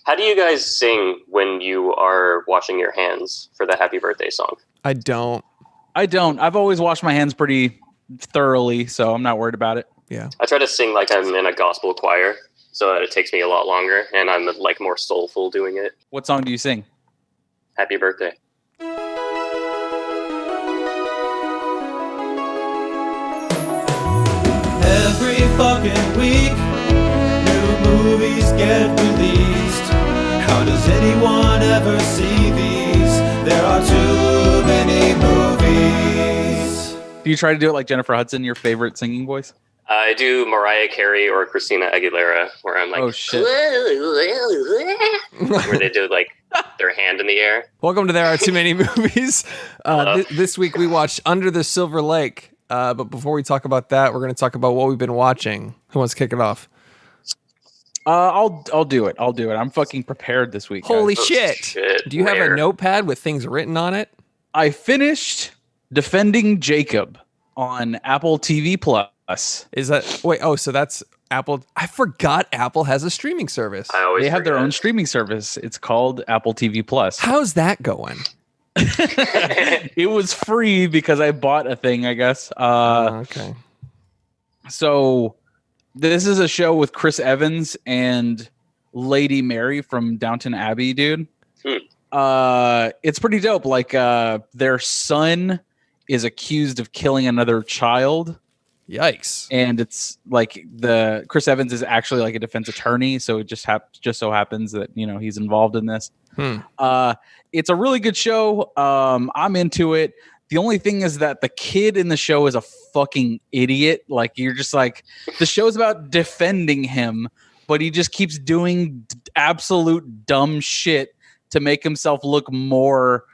How do you guys sing when you are washing your hands for the happy birthday song? I don't. I've always washed my hands pretty thoroughly, so I'm not worried about it. Yeah. I try to sing like I'm in a gospel choir, so that it takes me a lot longer, and I'm like more soulful doing it. What song do you sing? Happy birthday. Every fucking week, new movies get released. How does anyone ever see these? There are too many movies. Do you try to do it like Jennifer Hudson, your favorite singing voice? I do Mariah Carey or Christina Aguilera, where I'm like, Oh, shit. where they do like their hand in the air. Welcome to There Are Too Many Movies. This week we watched Under the Silver Lake. But before we talk about that, we're going to talk about what we've been watching. Who wants to kick it off? I'll do it. I'm fucking prepared this week. Holy guys. shit. Do you have a notepad with things written on it? I finished Defending Jacob on Apple TV Plus. Is that wait? Oh, so that's Apple. I forgot Apple has a streaming service. They have their own streaming service. It's called Apple TV Plus. How's that going? It was free because I bought a thing, I guess. Okay. So this is a show with Chris Evans and Lady Mary from Downton Abbey, dude. It's pretty dope. Like their son is accused of killing another child. Yikes. And it's like the Chris Evans is actually like a defense attorney, so it just so happens that, you know, he's involved in this. It's a really good show. I'm into it. The only thing is that the kid in the show is a fucking idiot. Like, you're just like, the show's about defending him, but he just keeps doing absolute dumb shit to make himself look more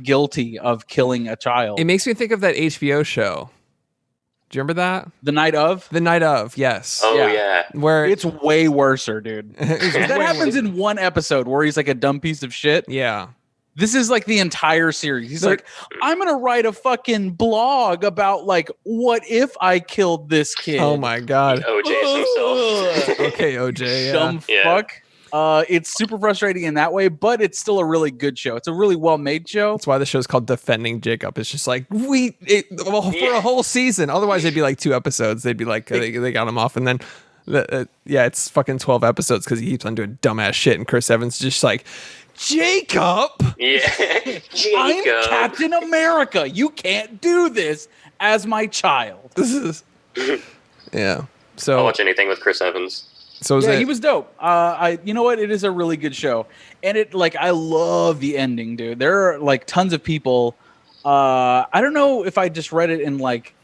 guilty of killing a child. It makes me think of that HBO show. Do you remember that? The Night of? The Night of, yes. Oh, yeah. Where it's way worser, dude. That happens in one episode where he's like a dumb piece of shit. Yeah. This is like the entire series. He's like, I'm going to write a fucking blog about like, what if I killed this kid? Oh my God. OJ's himself. Okay, OJ. Yeah. Dumb fuck. It's super frustrating in that way, but it's still a really good show. It's a really well-made show. That's why the show's called Defending Jacob. It's just like, for a whole season. Otherwise, it'd be like 2 episodes. They'd be like, they got him off. And then, it's fucking 12 episodes because he keeps on doing dumbass shit. And Chris Evans just like, Jacob! Yeah. Jacob. I'm Captain America. You can't do this as my child. This is... Yeah. So I'll watch anything with Chris Evans. So he was dope. You know what? It is a really good show, and it I love the ending, dude. There are like tons of people. I don't know if I just read it in like,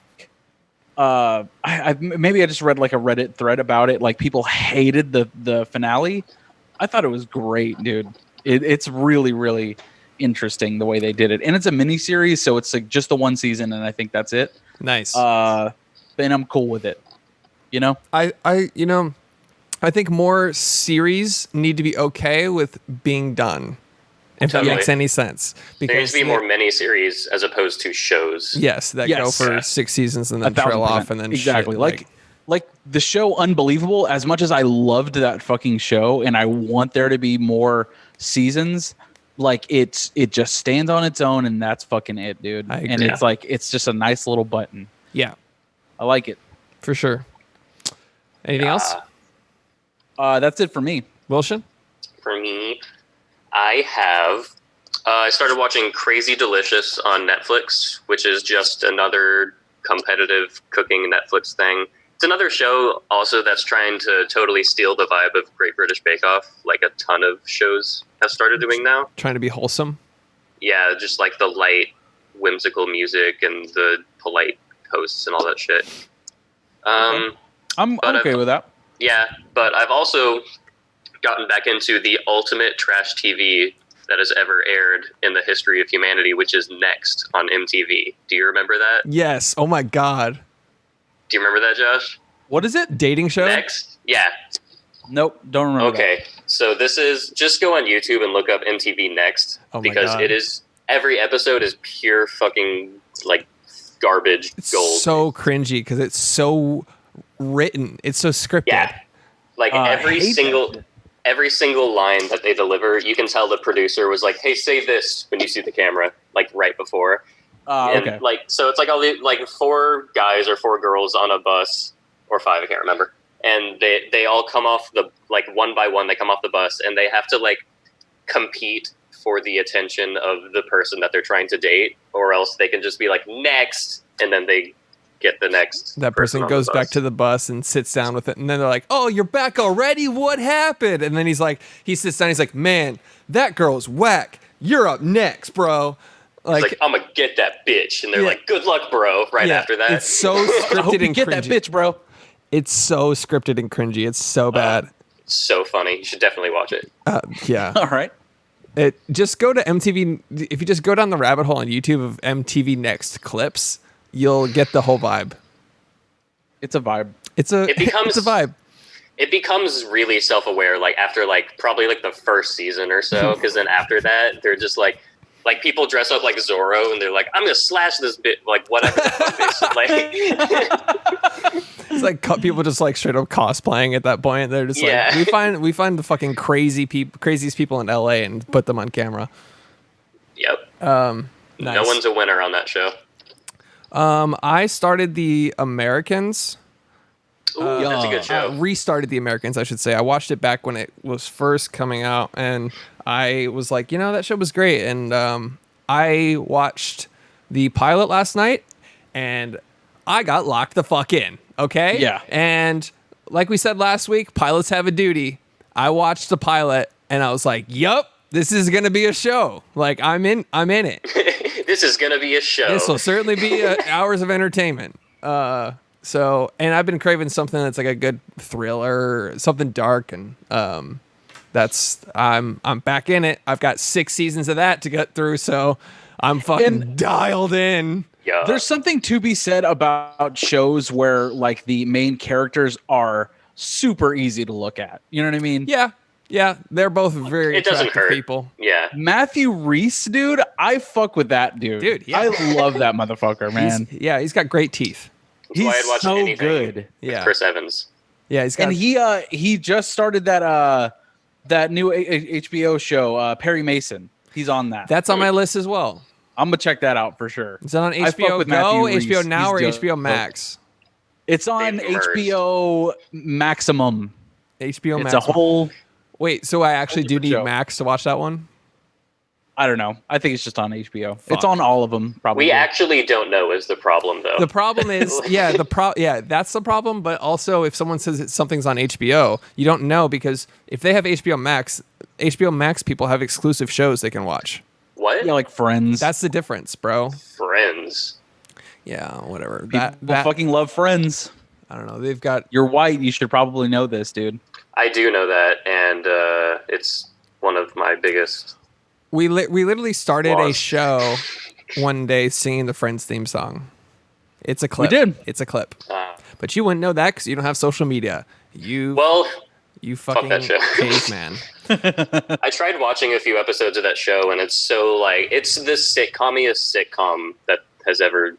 maybe I just read like a Reddit thread about it. Like people hated the finale. I thought it was great, dude. It's really really interesting the way they did it, and it's a mini series, so it's like just the one season, and I think that's it. Nice. And I'm cool with it. You know, I think more series need to be okay with being done, if that makes any sense. Because there needs to be more miniseries as opposed to shows. Yes, that go for 6 seasons and then trail off and then exactly shit, like the show Unbelievable. As much as I loved that fucking show and I want there to be more seasons, like it just stands on its own and that's fucking it, dude. And it's like it's just a nice little button. Yeah, I like it for sure. Anything else? That's it for me. Wilson? For me, I started watching Crazy Delicious on Netflix, which is just another competitive cooking Netflix thing. It's another show also that's trying to totally steal the vibe of Great British Bake Off, like a ton of shows have started doing now. Trying to be wholesome? Yeah, just like the light, whimsical music and the polite hosts and all that shit. I'm okay with that. Yeah, but I've also gotten back into the ultimate trash TV that has ever aired in the history of humanity, which is Next on MTV. Do you remember that? Yes. Oh my God. Do you remember that, Josh? What is it? Dating show? Next? Yeah. Nope, don't remember. Okay, so this is, just go on YouTube and look up MTV Next, because it is, every episode is pure fucking, like, garbage gold. It's so cringy because it's so written. It's so scripted. Yeah. Like every single line that they deliver, you can tell the producer was like, "Hey, say this when you see the camera," like right before. Okay. Like, so it's like all the like 4 guys or 4 girls on a bus, or 5, I can't remember, and they all come off the like one by one. They come off the bus and they have to like compete for the attention of the person that they're trying to date, or else they can just be like next, and then they get the next. That person goes back to the bus and sits down with it, and then they're like, "Oh, you're back already? What happened?" And then he sits down. He's like, "Man, that girl's whack. You're up next, bro." Like, I'm gonna get that bitch, and they're like, "Good luck, bro." Right after that, it's so scripted I hope you and get cringy. that bitch, bro. It's so scripted and cringy. It's so bad. So funny. You should definitely watch it. Yeah. All right. Just go to MTV. If you just go down the rabbit hole on YouTube of MTV Next clips, you'll get the whole vibe. It's a vibe. It's a vibe. It becomes really self-aware, like after like probably like the first season or so, because then after that they're just like people dress up like Zorro and they're like, "I'm gonna slash this bit," like whatever the fuck they said, like. It's like people just like straight up cosplaying at that point. They're just like, we find the fucking craziest people in LA and put them on camera. Yep. Nice. No one's a winner on that show. I started the Americans. Ooh, that's a good show. Restarted the Americans, I should say. I watched it back when it was first coming out, and I was like, that show was great. And I watched the pilot last night, and I got locked the fuck in. Okay? Yeah. And like we said last week, pilots have a duty. I watched the pilot, and I was like, yup, this is going to be a show. Like, I'm in it. This is going to be a show. This will certainly be hours of entertainment. So, and I've been craving something that's like a good thriller, something dark, and I'm back in it. I've got 6 seasons of that to get through, so I'm fucking dialed in. Yeah. There's something to be said about shows where like the main characters are super easy to look at. You know what I mean? Yeah, they're both very it doesn't attractive hurt. people. Yeah. Matthew Rhys, dude, I fuck with that dude. Yeah. I love that motherfucker, man. He's got great teeth. That's why I'd watch so anything good. with Yeah. Chris Evans. Yeah, he's got. And he just started that new HBO show, Perry Mason. He's on that. That's on my list as well. I'm gonna check that out for sure. Is that on I fuck HBO with Go, Matthew Rhys. HBO Now, or He's HBO dope. Max? It's on They've merged. HBO Maximum. HBO It's Max. a whole. Wait, so I actually do different need show. Max to watch that one? I don't know. I think it's just on HBO. Fuck. It's on all of them, probably. We actually don't know is the problem, though. The problem is, that's the problem. But also, if someone says something's on HBO, you don't know, because if they have HBO Max people have exclusive shows they can watch. What? Yeah, like Friends. That's the difference, bro. Friends. Yeah, whatever. People That fucking love Friends. I don't know. They've got. You're white. You should probably know this, dude. I do know that, and it's one of my biggest. We literally started a Lost. show one day singing the Friends theme song. It's a clip. We did. It's a clip. But you wouldn't know that because you don't have social media. You fucking that show. caveman. I tried watching a few episodes of that show, and it's so like it's the sitcomiest sitcom that has ever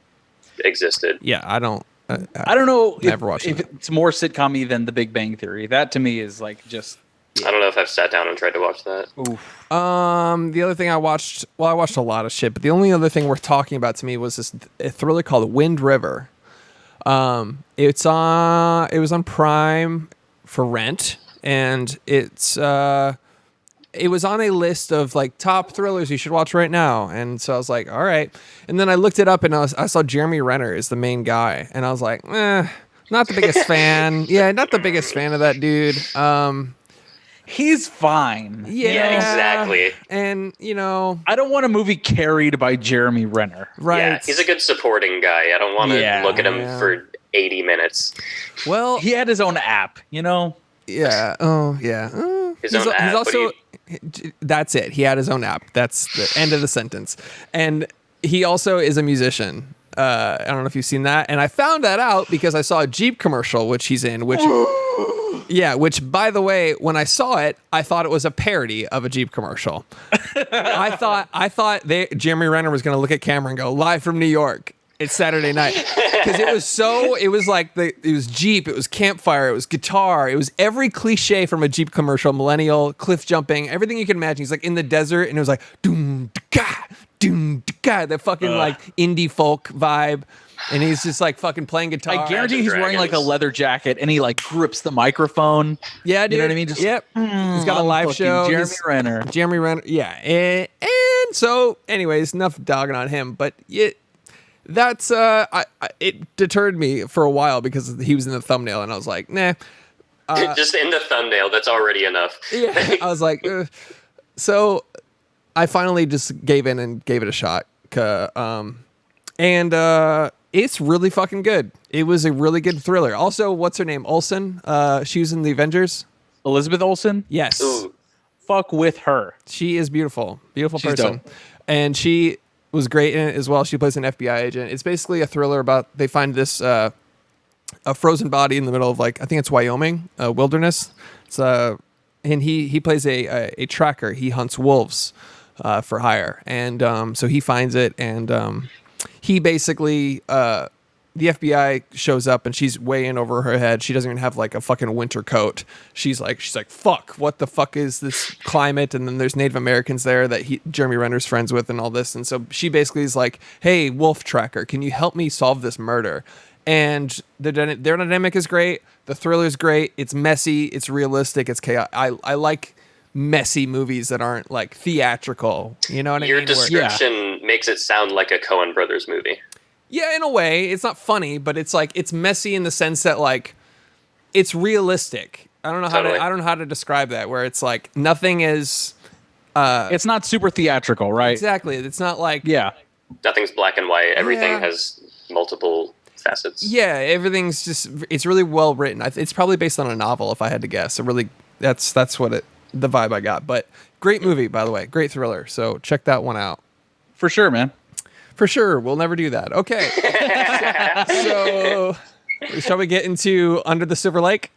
existed. Yeah, I don't. I don't know Never watched if it. it's more sitcom-y than The Big Bang Theory. That to me is like just. I don't know if I've sat down and tried to watch that. Oof. The other thing I watched, I watched a lot of shit, but the only other thing worth talking about to me was this a thriller called Wind River. It was on Prime for rent, and it was on a list of like top thrillers you should watch right now. And so I was like, all right. And then I looked it up, and I saw Jeremy Renner is the main guy, and I was like, not the biggest fan. Yeah, not the biggest fan of that dude. He's fine. Yeah, exactly. And I don't want a movie carried by Jeremy Renner. right? Yeah, he's a good supporting guy. I don't want to look at him Yeah. for 80 minutes. Well, He had his own app, yeah. Oh, yeah. His own app. He's What do also. That's it. He had his own app. That's the end of the sentence. And he also is a musician. I don't know if you've seen that. And I found that out because I saw a Jeep commercial, which he's in, which by the way, when I saw it, I thought it was a parody of a Jeep commercial. I thought Jeremy Renner was going to look at camera and go, live from New York. It's Saturday night because it was like it was Jeep, it was campfire, it was guitar, it was every cliche from a Jeep commercial, millennial, cliff jumping, everything you can imagine. He's like in the desert and it was like doom da that fucking like indie folk vibe, and he's just like fucking playing guitar. I guarantee he's wearing like a leather jacket and he like grips the microphone. Yeah, dude. You know what I mean? Just, yep. He's got a live show. Jeremy Renner. Yeah. And so, anyways, enough dogging on him, but that's it deterred me for a while because he was in the thumbnail and I was like, nah. Just in the thumbnail, that's already enough. Yeah, I was like, ugh. So I finally just gave in and gave it a shot. And it's really fucking good. It was a really good thriller. Also, what's her name? Olsen. She was in the Avengers. Elizabeth Olsen? Yes. Ooh. Fuck with her. She is beautiful. Beautiful She's person. dope. And she was great in it as well. She plays an FBI agent. It's basically a thriller about they find this a frozen body in the middle of like I think it's Wyoming wilderness. It's and he plays a tracker. He hunts wolves for hire, and so he finds it, and he basically the FBI shows up and she's way in over her head. She doesn't even have like a fucking winter coat. She's like, fuck, what the fuck is this climate? And then there's Native Americans there that Jeremy Renner's friends with and all this. And so she basically is like, hey, wolf tracker, can you help me solve this murder? And their dynamic is great. The thriller is great. It's messy. It's realistic. It's chaotic. I like messy movies that aren't like theatrical. You know what I mean? Your description makes it sound like a Coen Brothers movie. Yeah, in a way. It's not funny, but it's like it's messy in the sense that like it's realistic. I don't know how to describe that, where it's like nothing is it's not super theatrical, right? Exactly. It's not like Nothing's black and white. Everything has multiple facets. Yeah, everything's just it's really well written. It's probably based on a novel if I had to guess. So really that's what the vibe I got. But great movie, by the way. Great thriller. So check that one out. For sure, man. For sure. We'll never do that. Okay. So, shall we get into Under the Silver Lake?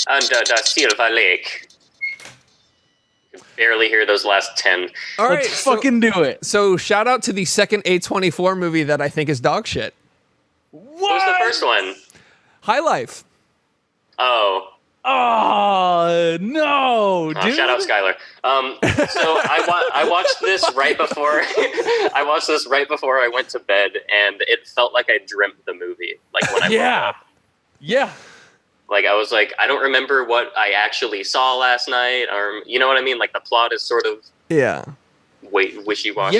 Under the Silver Lake. You can barely hear those last 10. All right. Let's fucking do it. So, shout out to the second A24 movie that I think is dog shit. What was the first one? High Life. Oh no, dude! Shout out Skylar. So I watched this right before I went to bed, and it felt like I dreamt the movie. Like when I woke up. Yeah. Like I was like, I don't remember what I actually saw last night, or you know what I mean. Like the plot is sort of wishy-washy.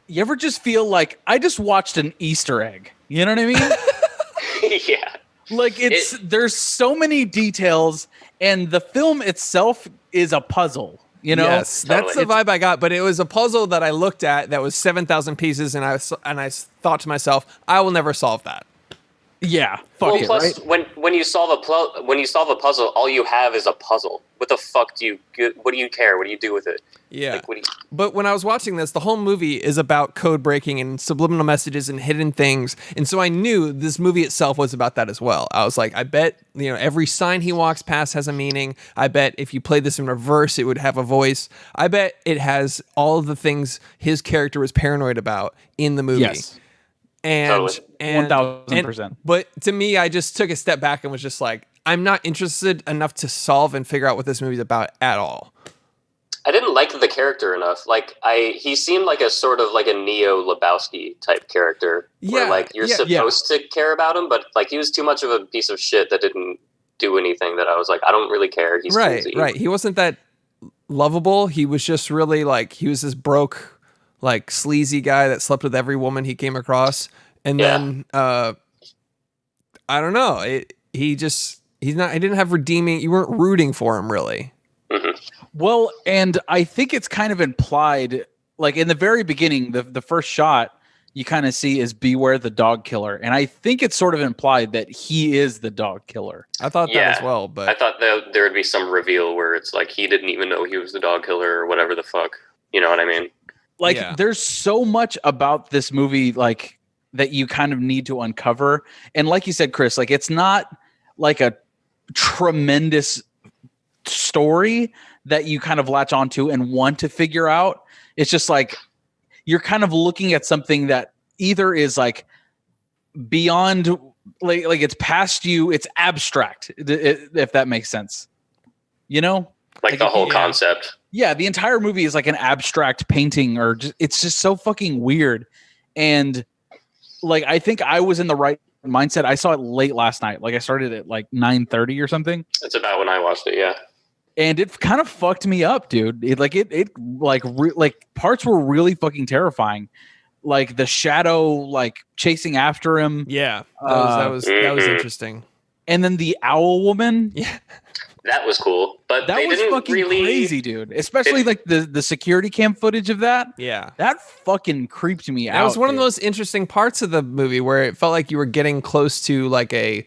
You ever just feel like I just watched an Easter egg? You know what I mean? Yeah. Like there's so many details, and the film itself is a puzzle. You know, yes, that's the vibe I got. But it was a puzzle that I looked at that was 7,000 pieces, and I thought to myself, I will never solve that. Yeah, fuck it, plus, right? when you solve a puzzle, all you have is a puzzle. What the fuck do you? What do you care? What do you do with it? Yeah. But when I was watching this, the whole movie is about code breaking and subliminal messages and hidden things, and so I knew this movie itself was about that as well. I was like, I bet every sign he walks past has a meaning. I bet if you played this in reverse, it would have a voice. I bet it has all of the things his character was paranoid about in the movie. Yes. And 1,000%. But to me, I just took a step back and was just like, I'm not interested enough to solve and figure out what this movie's about at all. I didn't like the character enough. Like he seemed like a sort of like a Neo Lebowski type character. Where like you're supposed to care about him, but like he was too much of a piece of shit that didn't do anything that I was like, I don't really care. He's crazy. Right. He wasn't that lovable. He was just really like, he was this broke, like sleazy guy that slept with every woman he came across. And then, I don't know. He didn't have redeeming, you weren't rooting for him really. Mm-hmm. Well, and I think it's kind of implied, like in the very beginning, the first shot you kind of see is beware the dog killer. And I think it's sort of implied that he is the dog killer. I thought that as well, but I thought there would be some reveal where it's like he didn't even know he was the dog killer or whatever the fuck. You know what I mean? Like there's so much about this movie, like that you kind of need to uncover. And like you said, Chris, like it's not like a tremendous story that you kind of latch onto and want to figure out. It's just like you're kind of looking at something that either is like beyond, like it's past you, it's abstract, if that makes sense. You know? Like the whole concept. Yeah, the entire movie is like an abstract painting, or it's just so fucking weird. And like, I think I was in the right mindset. I saw it late last night. Like I started at like 9:30 or something. That's about when I watched it. Yeah. And it kind of fucked me up, dude. Like parts were really fucking terrifying. Like the shadow, like chasing after him. Yeah, that was interesting. And then the owl woman. Yeah, that was cool. But that was fucking crazy, dude. Especially like the security cam footage of that. Yeah, that fucking creeped me out. That was one of the most interesting parts of the movie, where it felt like you were getting close to like a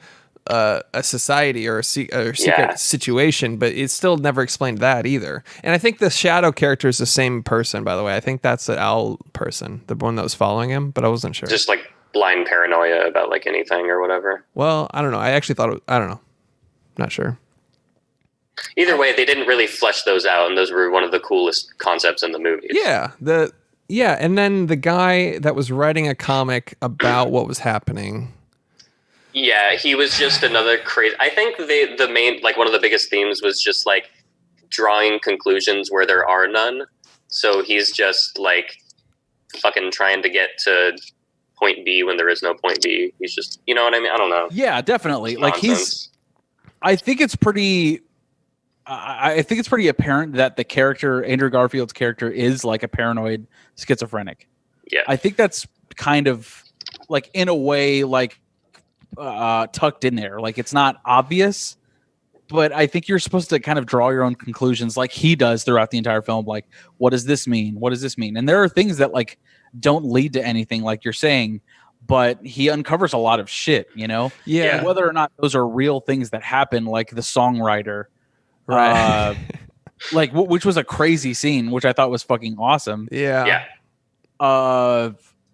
society or a secret situation, but it still never explained that either. And I think the shadow character is the same person, by the way. I think that's the owl person, the one that was following him, but I wasn't sure. Just like blind paranoia about like anything or whatever. Well, I don't know. I actually thought I don't know. Not sure. Either way, they didn't really flesh those out, and those were one of the coolest concepts in the movie. Yeah, and then the guy that was writing a comic about what was happening. Yeah, he was just another crazy. I think the main, like, one of the biggest themes was just like drawing conclusions where there are none. So he's just like fucking trying to get to point B when there is no point B. He's just, you know what I mean? I don't know. Yeah, definitely. Like I think it's pretty apparent that the character, Andrew Garfield's character, is like a paranoid schizophrenic. Yeah. I think that's kind of like, in a way, like tucked in there. Like, it's not obvious, but I think you're supposed to kind of draw your own conclusions, like he does throughout the entire film. Like, what does this mean? What does this mean? And there are things that like don't lead to anything, like you're saying, but he uncovers a lot of shit, you know? Yeah. And whether or not those are real things that happen, like the songwriter, right? Which was a crazy scene, which I thought was fucking awesome. Yeah.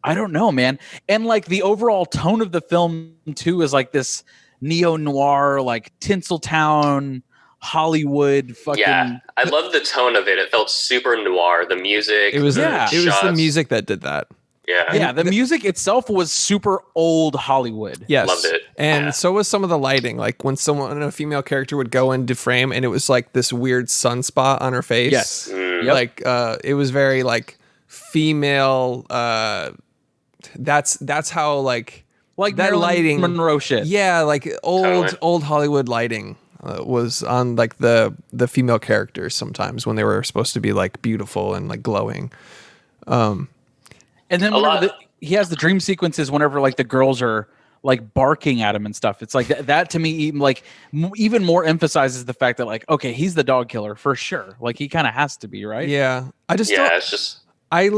I don't know, man. And like the overall tone of the film too is like this neo-noir, like Tinseltown, Hollywood fucking. Yeah, I love the tone of it. It felt super noir. The music. It was the it was the music that did that. Yeah. Yeah, the music itself was super old Hollywood. Yes. Loved it. And so was some of the lighting. Like when a female character would go into frame and it was like this weird sunspot on her face. Yes. Yep. Like it was very like female that's how like that Marilyn lighting Monroe shit. Yeah, like Totally. old Hollywood lighting was on like the female characters sometimes when they were supposed to be like beautiful and like glowing. And then he has the dream sequences whenever like the girls are like barking at him and stuff. It's like that to me even more emphasizes the fact that like, okay, he's the dog killer for sure. Like he kind of has to be, right? Yeah. It's just. I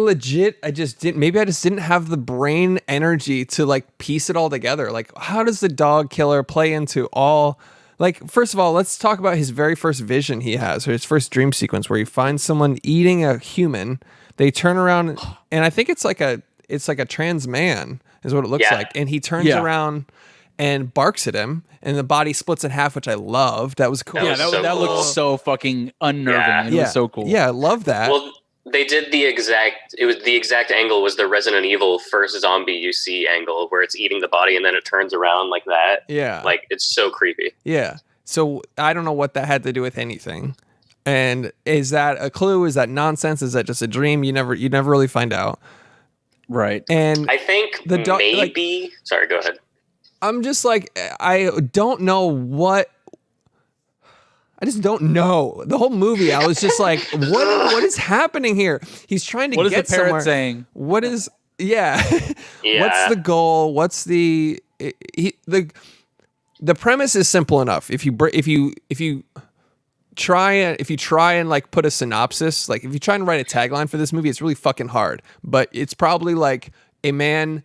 just didn't have the brain energy to like piece it all together. Like, how does the dog killer play into all, like, first of all, let's talk about his very first vision he has, or his first dream sequence where he finds someone eating a human. They turn around and I think it's like a trans man is what it looks like. And he turns around and barks at him and the body splits in half, which I loved. That was cool. That looked so fucking unnerving. It was so cool. Yeah, I love that. Well, they did the exact angle was the Resident Evil first zombie you see angle where it's eating the body and then it turns around like that. Yeah. Like it's so creepy. Yeah. So I don't know what that had to do with anything. And is that a clue? Is that nonsense? Is that just a dream? You never really find out. Right. And I think maybe sorry, go ahead. I'm just like, I don't know what. I just don't know. The whole movie, I was just like, what is happening here? He's trying to get somewhere. What is the parrot saying? What is, yeah. What's the goal? What's the premise is simple enough. If you try and like put a synopsis, like if you try and write a tagline for this movie, it's really fucking hard. But it's probably like a man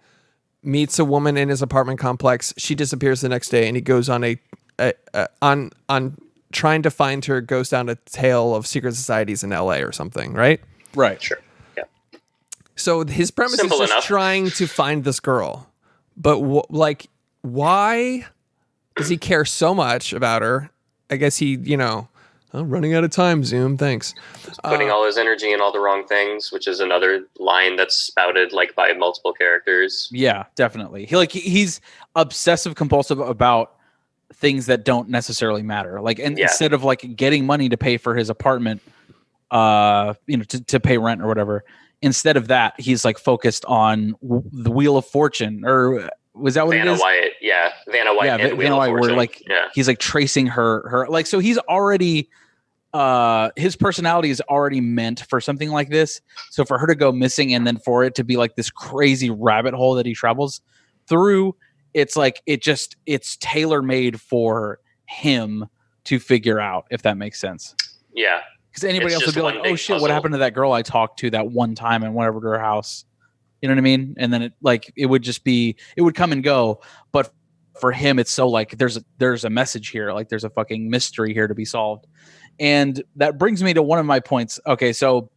meets a woman in his apartment complex. She disappears the next day, and he goes on on trying to find her, goes down a tale of secret societies in LA or something, right? Right. Sure. Yeah. So his premise Simple is just enough. trying to find this girl. But why does he care so much about her? I guess he, I'm running out of time, Zoom. Thanks. Putting all his energy in all the wrong things, which is another line that's spouted like by multiple characters. Yeah, definitely. He's obsessive compulsive about things that don't necessarily matter. Like, and instead of like getting money to pay for his apartment, to pay rent or whatever, instead of that, he's like focused on the Wheel of Fortune, or was that what Vanna it is? White, Vanna White, and Wheel of Fortune. Where like he's like tracing her like, so he's already his personality is already meant for something like this. So for her to go missing and then for it to be like this crazy rabbit hole that he travels through, it's like it's tailor made for him to figure out, if that makes sense. Yeah. Because anybody else would be like, oh shit, puzzle. What happened to that girl I talked to that one time and went over to her house? You know what I mean? And then it would come and go. But for him, it's so like there's a message here, like there's a fucking mystery here to be solved. And that brings me to one of my points. Okay, so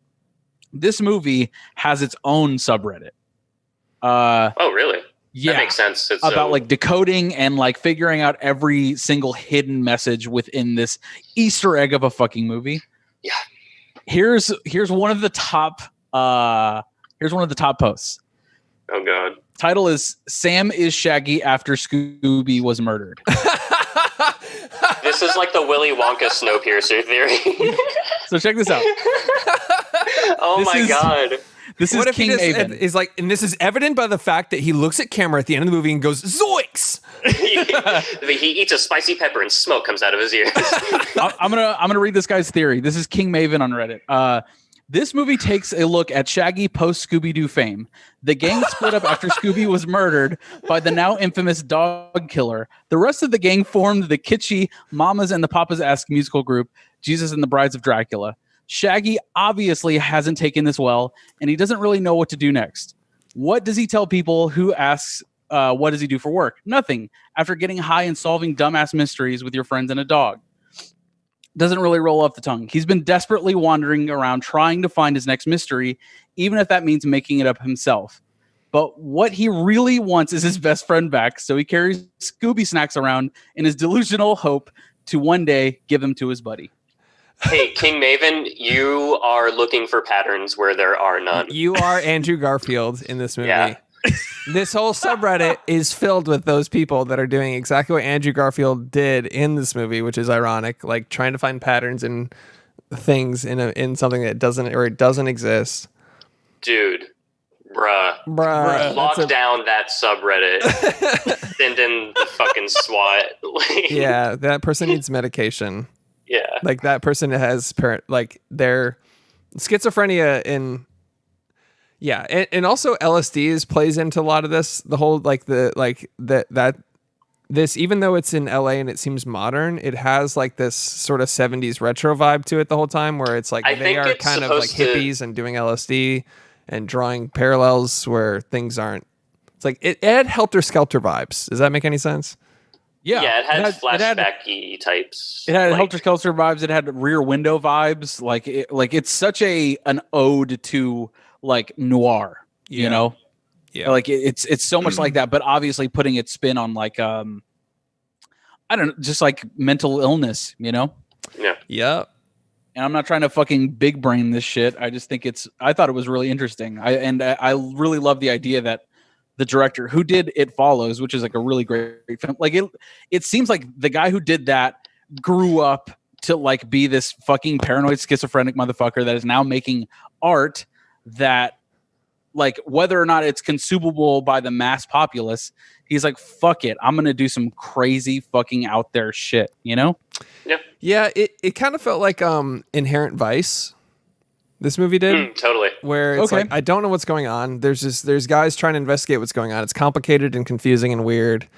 this movie has its own subreddit. Oh, really? Yeah, that makes sense. It's about like decoding and like figuring out every single hidden message within this Easter egg of a fucking movie. Yeah. Here's one of the top posts. Oh god. Title is Sam is Shaggy after Scooby was murdered. This is like the Willy Wonka Snowpiercer theory. So check this out. Oh my god. This is King Maven. Is like, and this is evident by the fact that he looks at camera at the end of the movie and goes, "Zoinks!" He eats a spicy pepper and smoke comes out of his ears. I'm gonna read this guy's theory. This is King Maven on Reddit. This movie takes a look at Shaggy post Scooby-Doo fame. The gang split up after Scooby was murdered by the now infamous dog killer. The rest of the gang formed the kitschy Mamas and the Papas-esque musical group, Jesus and the Brides of Dracula. Shaggy obviously hasn't taken this well, and he doesn't really know what to do next. What does he tell people who asks, what does he do for work? Nothing. After getting high and solving dumbass mysteries with your friends and a dog. Doesn't really roll off the tongue. He's been desperately wandering around trying to find his next mystery, even if that means making it up himself. But what he really wants is his best friend back, so he carries Scooby snacks around in his delusional hope to one day give them to his buddy. Hey, King Maven, you are looking for patterns where there are none. You are Andrew Garfield in this movie. Yeah. This whole subreddit is filled with those people that are doing exactly what Andrew Garfield did in this movie, which is ironic, like trying to find patterns in things in something that doesn't exist. Dude, bruh. Lock down that subreddit. Send in the fucking SWAT. Yeah, that person needs medication. Yeah. Like that person has their schizophrenia in. Yeah, and also LSD plays into a lot of this. The whole this, even though it's in LA and it seems modern, it has like this sort of 70s retro vibe to it the whole time, where it's like they are kind of like hippies and doing LSD and drawing parallels where things aren't. It's like it had Helter Skelter vibes. Does that make any sense? Yeah, it had flashbacky types. It had Helter Skelter vibes. It had Rear Window vibes. Like it's such an ode to like noir, you know? Yeah. Like it's so much like that, but obviously putting its spin on like I don't know, just like mental illness, you know? Yeah. Yep. And I'm not trying to fucking big brain this shit. I just think I thought it was really interesting. I really love the idea that the director who did It Follows, which is like a really great film, like it seems like the guy who did that grew up to like be this fucking paranoid schizophrenic motherfucker that is now making art that, like, whether or not it's consumable by the mass populace, he's like, fuck it, I'm gonna do some crazy fucking out there shit, you know? Yeah, it kind of felt like Inherent Vice, this movie did. Totally. Where it's like, I don't know what's going on. There's guys trying to investigate what's going on. It's complicated and confusing and weird,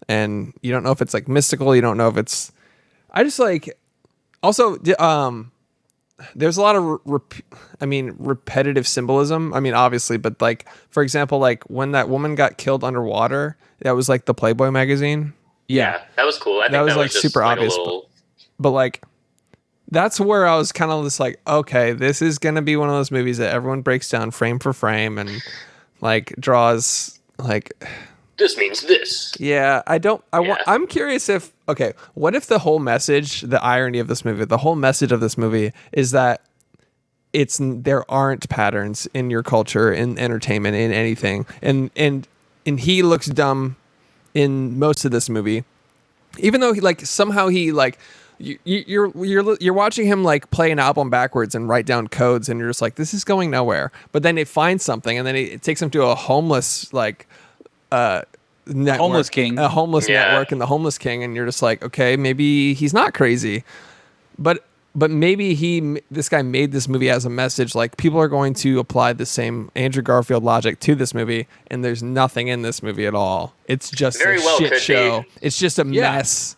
and you don't know if it's like mystical, you don't know if it's I just like also there's a lot of repetitive symbolism. I mean, obviously, but like, for example, like when that woman got killed underwater, that was like the Playboy magazine. Yeah, that was cool. I think that was like just super like obvious. But like, that's where I was kind of just like, okay, this is going to be one of those movies that everyone breaks down frame for frame and like draws like this means this. Yeah, I'm curious if, okay, what if the whole message, the irony of this movie, the whole message of this movie is that there aren't patterns in your culture, in entertainment, in anything. And he looks dumb in most of this movie. Even though you're watching him like play an album backwards and write down codes, and you're just like, this is going nowhere. But then it finds something, and then it takes him to a homeless network, homeless king, a homeless network, and the homeless king, and you're just like, okay, maybe he's not crazy, but maybe this guy made this movie as a message, like people are going to apply the same Andrew Garfield logic to this movie, and there's nothing in this movie at all. It's just a shit show. It's just a mess.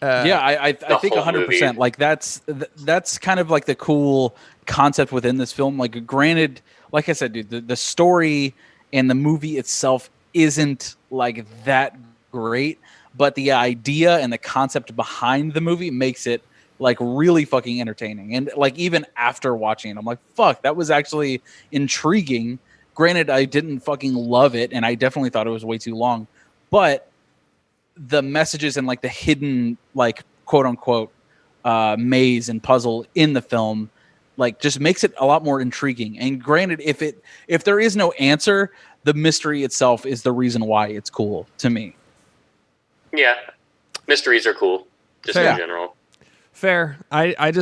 I think 100%. Like that's kind of like the cool concept within this film. Like, granted, like I said, dude, the story and the movie itself isn't like that great, but the idea and the concept behind the movie makes it like really fucking entertaining. And like even after watching it, I'm like, fuck, that was actually intriguing. Granted, I didn't fucking love it, and I definitely thought it was way too long, but the messages and like the hidden like quote unquote maze and puzzle in the film like just makes it a lot more intriguing. And granted, if there is no answer, the mystery itself is the reason why it's cool to me. Yeah, mysteries are cool, just in general. Fair. I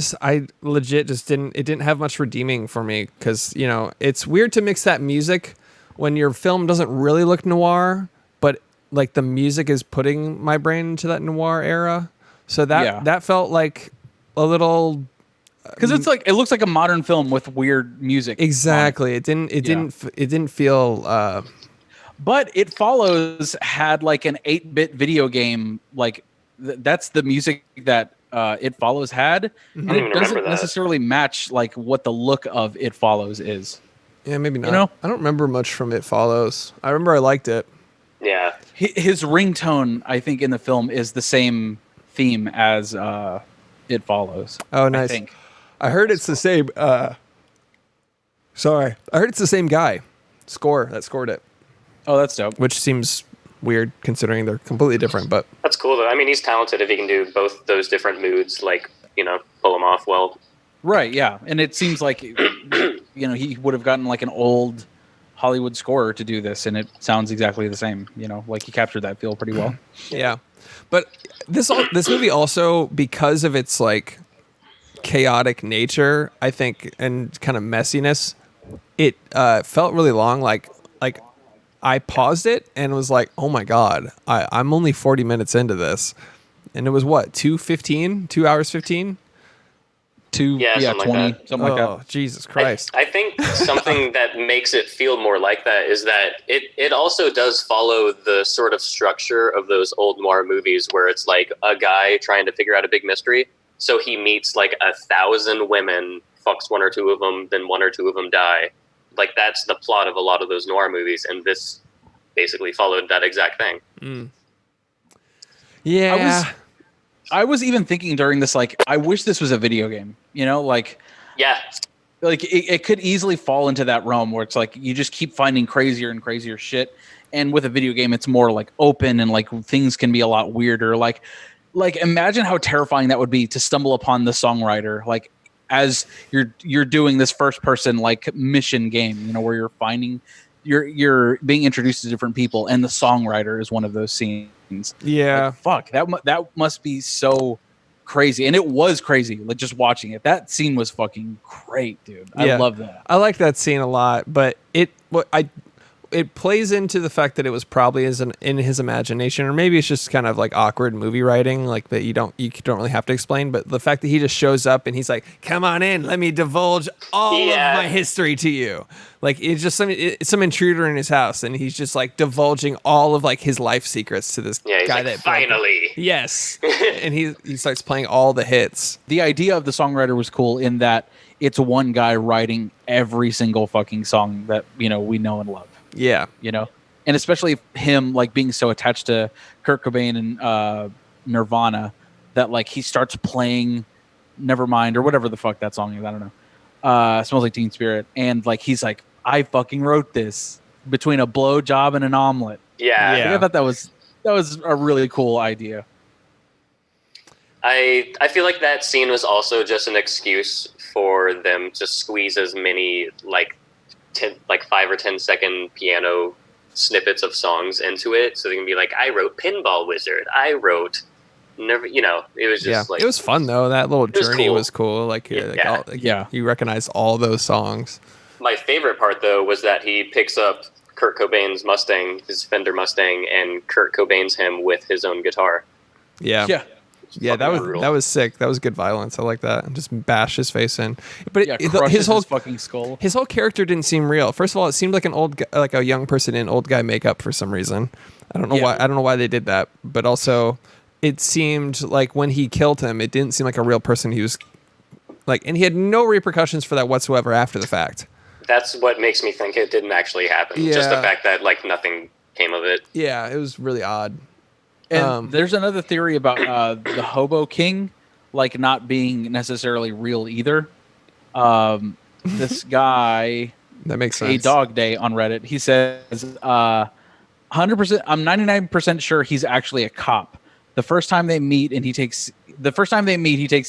legit just didn't have much redeeming for me, because, you know, it's weird to mix that music when your film doesn't really look noir, but like the music is putting my brain into that noir era. So that felt like a little, because it's like, it looks like a modern film with weird music. Exactly. It didn't feel. But It Follows had like an 8-bit video game. Like that's the music that It Follows had, and it doesn't necessarily match like what the look of It Follows is. Yeah, maybe not. You know? I don't remember much from It Follows. I remember I liked it. Yeah. His ringtone, I think, in the film is the same theme as It Follows. Oh, nice. I heard it's the same. I heard it's the same guy. That scored it. Oh, that's dope. Which seems weird considering they're completely different, but that's cool though. I mean, he's talented if he can do both those different moods, like, you know, pull them off well. Right. Yeah, and it seems like you know, he would have gotten like an old Hollywood scorer to do this, and it sounds exactly the same. You know, like he captured that feel pretty well. Yeah, but this movie also, because of its like chaotic nature, I think, and kind of messiness, it felt really long. Like I paused it and was like, oh my god, I'm only 40 minutes into this, and it was what, 2 hours 15. 20, like something like that. Oh, Jesus Christ. I think something that makes it feel more like that is that it also does follow the sort of structure of those old noir movies where it's like a guy trying to figure out a big mystery. So he meets like 1,000 women, fucks one or two of them, then one or two of them die. Like that's the plot of a lot of those noir movies, and this basically followed that exact thing. Mm. Yeah. I was even thinking during this, like, I wish this was a video game, you know, like, yeah, like it could easily fall into that realm where it's like, you just keep finding crazier and crazier shit. And with a video game, it's more like open and like things can be a lot weirder. Like imagine how terrifying that would be to stumble upon the songwriter, like as you're doing this first person, like mission game, you know, where you're being introduced to different people, and the songwriter is one of those scenes. Yeah. Like, fuck, that must be so crazy. And it was crazy, like just watching it. That scene was fucking great, dude. I love that. I like that scene a lot, but it plays into the fact that it was probably in his imagination, or maybe it's just kind of like awkward movie writing, like that you don't really have to explain. But the fact that he just shows up and he's like, "Come on in, let me divulge all of my history to you." Like it's just some intruder in his house, and he's just like divulging all of like his life secrets to this guy. Like, that finally, yes, and he starts playing all the hits. The idea of the songwriter was cool in that it's one guy writing every single fucking song that, you know, we know and love. Yeah. You know, and especially him like being so attached to Kurt Cobain and Nirvana that like he starts playing Nevermind or whatever the fuck that song is. I don't know. Smells Like Teen Spirit. And like he's like, I fucking wrote this between a blowjob and an omelet. Yeah. Like, I thought that was a really cool idea. I feel like that scene was also just an excuse for them to squeeze as many like 5 or 10 second piano snippets of songs into it, so they can be like, I wrote Pinball Wizard, I wrote never, it was just like, it was fun though. That little journey cool. was cool. Like, you recognize all those songs. My favorite part though was that he picks up Kurt Cobain's Mustang, his Fender Mustang, and Kurt Cobain's him with his own guitar. Yeah, that was sick. That was good violence. I like that. And just bash his face in. But his whole fucking skull. His whole character didn't seem real. First of all, it seemed like like a young person in old guy makeup for some reason. I don't know why. I don't know why they did that. But also, it seemed like when he killed him, it didn't seem like a real person. He was like, and he had no repercussions for that whatsoever after the fact. That's what makes me think it didn't actually happen. Yeah. Just the fact that like nothing came of it. Yeah, it was really odd. And there's another theory about the Hobo King, like not being necessarily real either. This guy, that makes sense. A Dog Day on Reddit, he says, 100%. I'm 99% sure he's actually a cop. The first time they meet, he takes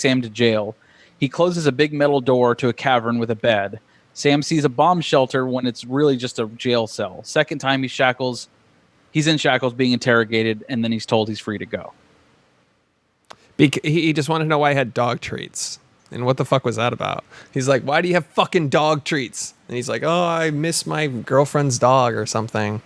Sam to jail. He closes a big metal door to a cavern with a bed. Sam sees a bomb shelter when it's really just a jail cell. Second time he's in shackles being interrogated, and then he's told he's free to go. He just wanted to know why he had dog treats. And what the fuck was that about? He's like, why do you have fucking dog treats? And he's like, oh, I miss my girlfriend's dog or something.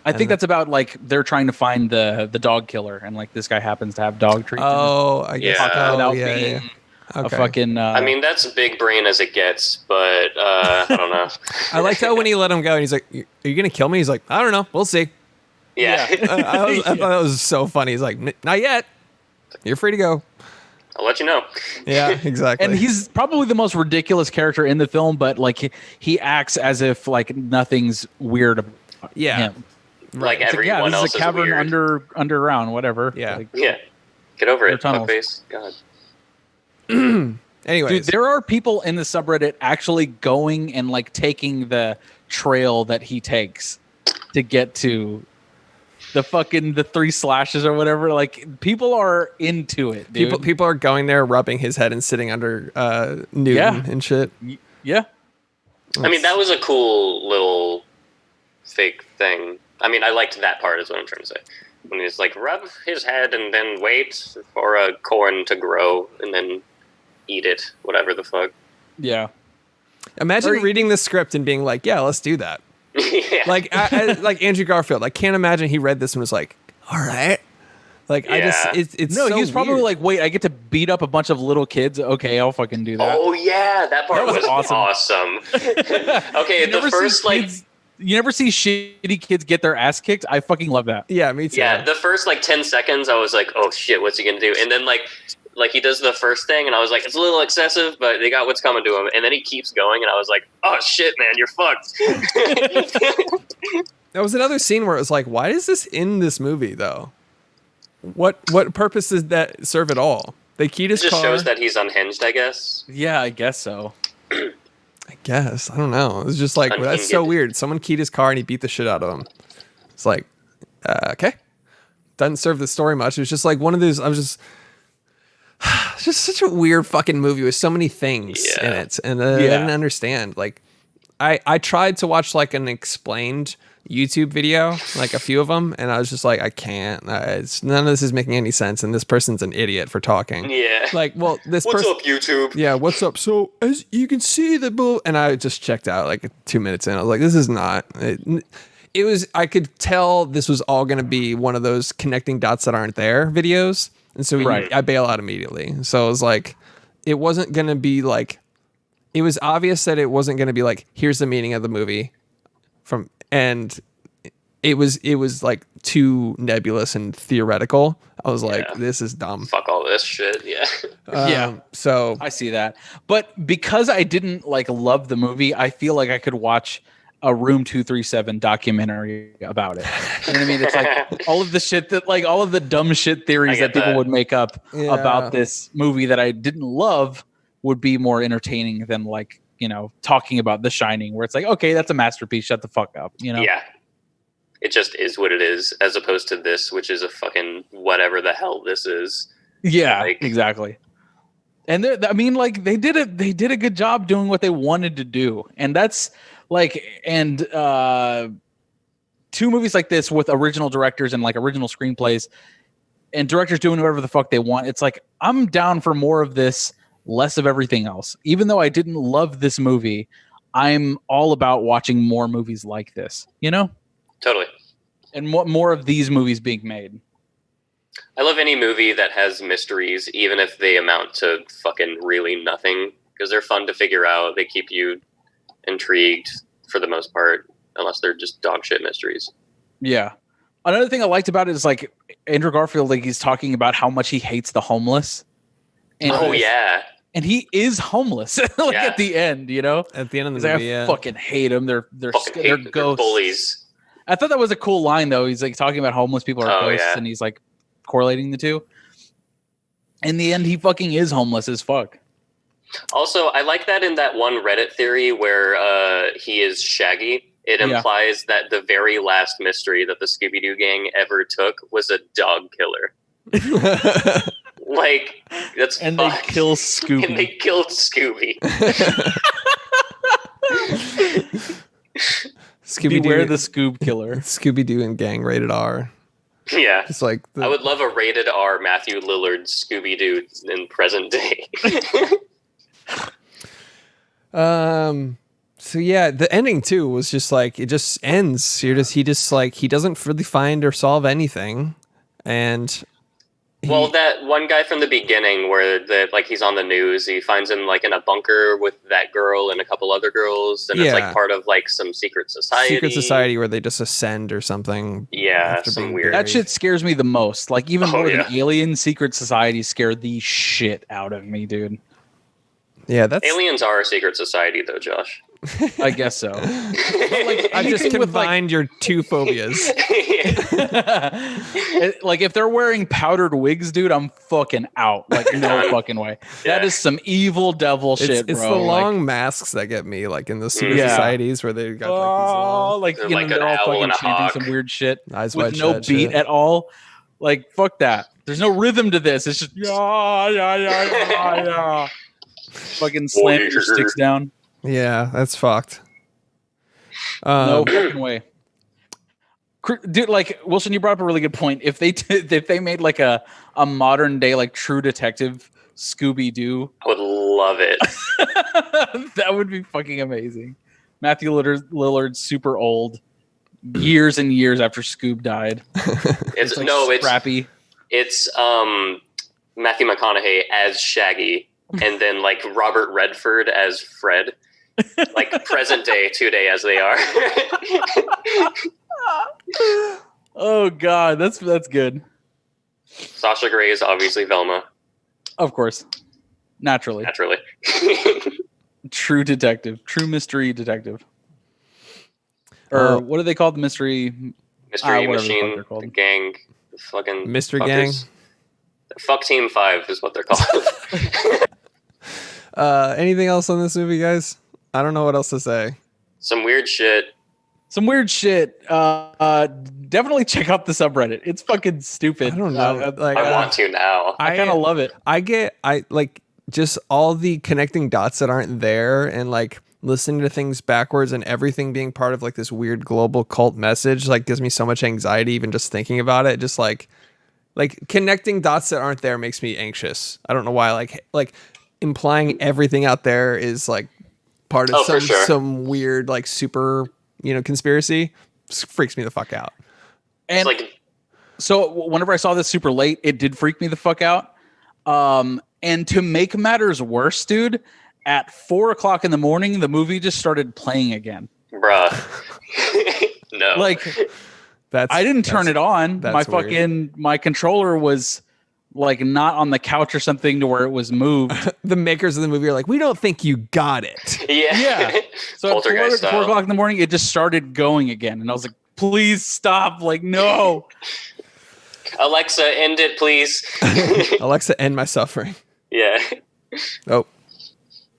I think that's about like they're trying to find the dog killer, and like this guy happens to have dog treats. Oh, I guess. Without being a fucking. I mean, that's big brain as it gets, but I don't know. I liked how when he let him go, and he's like, "Are you gonna kill me?" He's like, "I don't know. We'll see." Yeah. I thought that was so funny. He's like, "Not yet. You're free to go." I'll let you know. Yeah, exactly. And he's probably the most ridiculous character in the film, but like he acts as if like nothing's weird about him. Like It's everyone this else is a cavern weird. underground, whatever. Yeah. Like, Yeah. Get over it, tunnels. fuckface. God. Anyways, dude, there are people in the subreddit actually going and like taking the trail that he takes to get to the 3 slashes or whatever. Like people are into it, dude. people are going there, rubbing his head and sitting under Newton and shit. Yeah. I mean, that was a cool little fake thing. I mean, I liked that part is what I'm trying to say. When he's like, rub his head and then wait for a corn to grow and then eat it, whatever the fuck. Yeah. Imagine reading the script and being like, yeah, let's do that. Yeah. Like like Andrew Garfield. I can't imagine he read this and was like, all right. Like, Yeah. it's No, so he was probably weird. like, wait, I get to beat up a bunch of little kids. Okay, I'll fucking do that. Oh, yeah, that part That was was awesome. Okay, You the never first, see like... kids- you never see shitty kids get their ass kicked. I fucking love that. Yeah, me too. Yeah, the first, 10 seconds, I was like, oh, shit, what's he gonna do? And then, he does the first thing, and I was like, it's a little excessive, but they got what's coming to him. And then he keeps going, and I was like, oh, shit, man, you're fucked. There was another scene where it was like, why is this in this movie, though? What purpose does that serve at all? They keyed his It just car. shows that he's unhinged, I guess. Yeah, I guess so. I guess. I don't know. It was just like, well, that's so Unhinged. weird. Someone keyed his car and he beat the shit out of him. It's like, okay. Doesn't serve the story much. It was just like one of those, it's just such a weird fucking movie with so many things in it. And I didn't understand. Like, I tried to watch an explained YouTube video, a few of them, and I was just like, I can't. None of this is making any sense, and this person's an idiot for talking. Yeah. This What's person. up, YouTube? Yeah, what's up? So as you can see the bull, and I just checked out 2 minutes in. I was like, this is not. It was. I could tell this was all going to be one of those connecting dots that aren't there videos, and so I bail out immediately. So it was like, it wasn't going to be It was obvious that it wasn't going to be here's the meaning of the movie, and it was too nebulous and theoretical. I was like, this is dumb. Fuck all this shit, yeah. So I see that. But because I didn't love the movie, I feel like I could watch a Room 237 documentary about it. You know what I mean? It's all of the shit that all of the dumb shit theories that people would make up about this movie that I didn't love would be more entertaining than talking about The Shining, where it's okay, that's a masterpiece. Shut the fuck up. Yeah. it just is what it is, as opposed to this, which is a fucking whatever the hell this is. Yeah, Like, exactly. And I mean, like they did a good job doing what they wanted to do, and that's like, and 2 movies like this with original directors and like original screenplays, and directors doing whatever the fuck they want. It's like I'm down for more of this, less of everything else. Even though I didn't love this movie, I'm all about watching more movies like this. You know, totally. and more of these movies being made. I love any movie that has mysteries, even if they amount to fucking really nothing, because they're fun to figure out. They keep you intrigued for the most part, unless they're just dog shit mysteries. Yeah. Another thing I liked about it is like Andrew Garfield, like he's talking about how much he hates the homeless. And yeah. And he is homeless like Yeah. at the end, you know? At the end of He's the like, movie, I fucking hate them. They're Fucking they're hate their ghosts. bullies. I thought that was a cool line though. He's like talking about homeless people are Oh, ghosts, yeah. and he's like correlating the two. In the end, he fucking is homeless as fuck. Also, I like that in that one Reddit theory where he is Shaggy. It Yeah. implies that the very last mystery that the Scooby-Doo gang ever took was a dog killer. Like, that's And they fucked. kill Scooby. And they killed Scooby. Beware Scooby-Doo, the Scoob killer. Scooby-Doo and Gang rated R. Yeah. It's like I would love a rated R Matthew Lillard Scooby-Doo in present day. So yeah, the ending too was just like it just ends. He doesn't really find or solve anything, and Well, that one guy from the beginning where he's on the news, he finds him like in a bunker with that girl and a couple other girls, and it's Yeah. like part of like some secret society. where they just ascend or something. Yeah, after some being weird. That shit scares me the most. Like even Oh, more yeah. than Alien Secret Society scared the shit out of me, dude. Yeah, that's Aliens are a secret society, though, Josh. I guess so. I just anything with, like- combined your two phobias. Like if they're wearing powdered wigs, dude, I'm fucking out. Like no fucking way. That Yeah. is some evil devil It's, shit, it's bro. the Like, long masks that get me, like in the secret Yeah. societies where they've got oh, like They're you like know, an they're all owl fucking and a chanting hawk. some weird shit Eyes with wide no shut beat shit. at all. Like fuck that. There's no rhythm to this. It's just yeah. Fucking slam your sticks down. these long. Yeah, that's fucked. No fucking way. Dude, like Wilson, you brought up a really good point. If they made like a modern day like True Detective Scooby Doo, I would love it. that would be fucking amazing. Matthew Lillard's super old, years and years after Scoob died. It's Like, no, it's scrappy. it's Matthew McConaughey as Shaggy, and then like Robert Redford as Fred, like present day, today as they are. Oh god, that's good. Sasha Grey is obviously Velma, Of course, naturally. naturally. True detective, true mystery detective. Or what do they call the mystery? Mystery whatever the fuck Machine, they're called. the gang, the fucking Mystery fuckers. Fuck Team 5 is what they're called. Anything else on this movie, guys? I don't know what else to say. Some weird shit. Some weird shit. Definitely check out the subreddit. It's fucking stupid. I don't know. I want to now. I kind of love it. I like just all the connecting dots that aren't there, and like listening to things backwards, and everything being part of like this weird global cult message like gives me so much anxiety even just thinking about it. Just like connecting dots that aren't there makes me anxious. I don't know why. Like implying everything out there is like part of for sure. some weird like super conspiracy. Just freaks me the fuck out. And Like, so whenever I saw this super late, it did freak me the fuck out. And to make matters worse, dude, at 4:00 in the morning, the movie just started playing again. bruh. No. Like I didn't turn it on. that's My controller was like not on the couch or something to where it was moved. The makers of the movie are like, we don't think you got it. yeah. Yeah. So at Poltergeist 4 style. o'clock in the morning, it just started going again. And I was like, please stop. Like, no. Alexa, end it, please. Alexa, end my suffering. Yeah. Oh,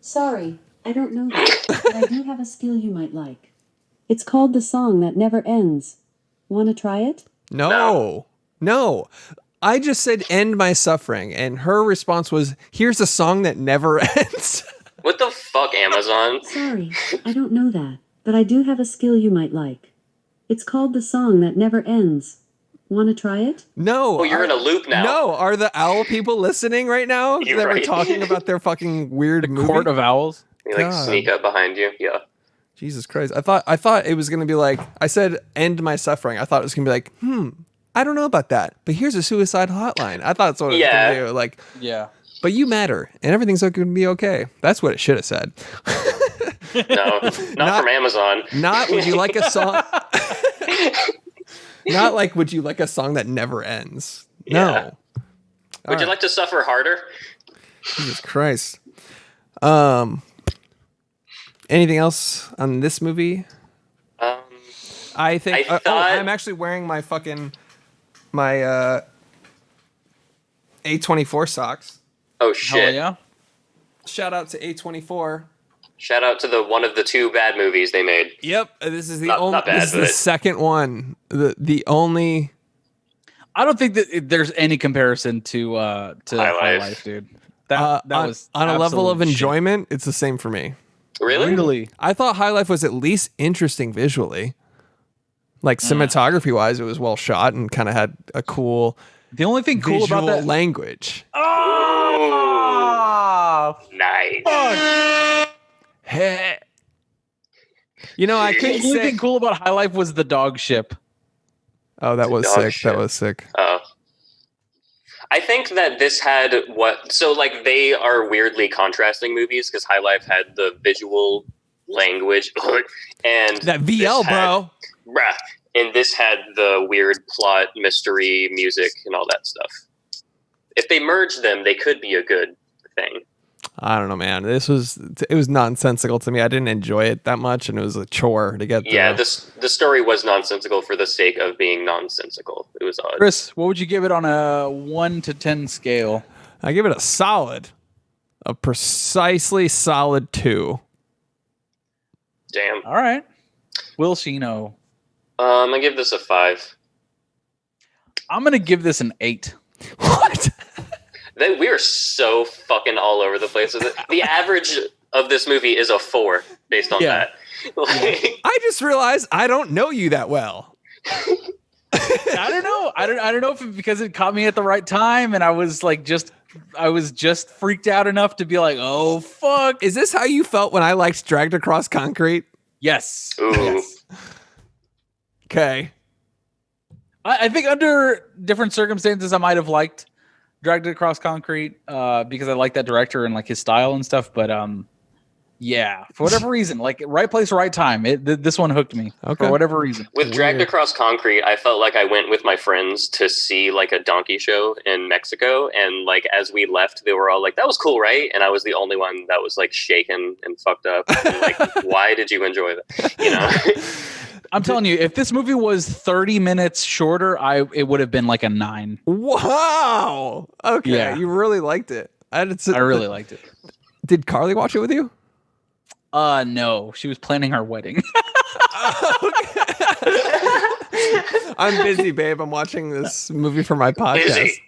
Sorry, I don't know that, but I do have a skill you might like. It's called The Song That Never Ends. Wanna try it? No. I just said end my suffering, and her response was, here's a song that never ends. What the fuck, Amazon? Sorry, I don't know that, but I do have a skill you might like. It's called The Song That Never Ends. Wanna try it? No. Oh, you're in a loop now. No, are the owl people listening right now You're that we're right. talking about their fucking weird movie? Court of Owls. They like God. sneak up behind you. Yeah. Jesus Christ. I thought it was going to be like, I said end my suffering. I thought it was going to be like, I don't know about that, but here's a suicide hotline. I thought that's what it was going to do. Like, Yeah. but you matter and everything's going to be okay. That's what it should have said. No, not from Amazon. Not would you like a song? Not like would you like a song that never ends? Yeah. No. Would you like to suffer harder? Jesus Christ. Anything else on this movie? I think. I thought- I'm actually wearing my A24 socks. Oh Hell shit! yeah. Shout out to A24. Shout out to the one of the two bad movies they made. Yep, this is the Not only. bad, This is the but- second one. The only. I don't think that there's any comparison to High Life, dude. That was on a level of absolute shit. enjoyment. It's the same for me. Really? Really? I thought High Life was at least interesting visually. Like cinematography wise, it was well shot and kind of had a cool The only thing cool visual about that. language. Oh, Nice. Hey. You know, I the couldn't only say. thing cool about High Life was the dog ship. Oh, that was Dog sick. shit. That was sick. I think that this had so like they are weirdly contrasting movies because High Life had the visual language and That this VL, had- bro. Bruh. And this had the weird plot, mystery, music, and all that stuff. If they merged them, they could be a good thing. I don't know, man. It was nonsensical to me. I didn't enjoy it that much, and it was a chore to get through. Yeah, the story was nonsensical for the sake of being nonsensical. It was odd. Chris, what would you give it on a 1 to 10 scale? I give it a precisely solid 2. Damn. All right. Will Shino. I give this a 5. I'm gonna give this an 8. What? We are so fucking all over the place with it. The average of this movie is a 4 based on Yeah. that. Like, I just realized I don't know you that well. I don't know. I don't know if it, because it caught me at the right time, and I was just freaked out enough to be like, oh fuck. Is this how you felt when I liked Dragged Across Concrete? Yes. Ooh. Yes. Okay. I think under different circumstances, I might have liked Dragged Across Concrete because I like that director and like his style and stuff. But yeah, for whatever reason, like right place, right time. This one hooked me Okay. for whatever reason. With Dragged Across Concrete, I felt like I went with my friends to see like a donkey show in Mexico, and like as we left, they were all like, "That was cool, right?" And I was the only one that was like shaken and fucked up. And, like, why did you enjoy that? You know? I'm telling you, if this movie was 30 minutes shorter, it would have been like a 9. Wow. Okay. Yeah. You really liked it. I really liked it. Did Carly watch it with you? No, she was planning our wedding. I'm busy, babe. I'm watching this movie for my podcast. Busy.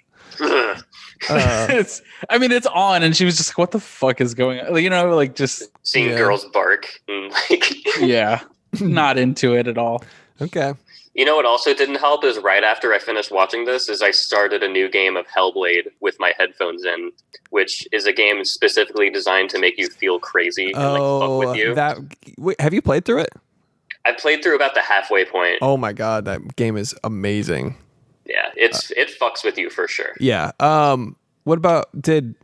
Ugh. It's on, and she was just like, "What the fuck is going on?" You know, like just Seeing Yeah. girls bark and like. yeah, not into it at all. Okay. You know what also didn't help is right after I finished watching this is I started a new game of Hellblade with my headphones in, which is a game specifically designed to make you feel crazy and like fuck with you. Wait, have you played through it? I played through about the halfway point. Oh my god, that game is amazing. Yeah, it fucks with you for sure. Yeah. What about did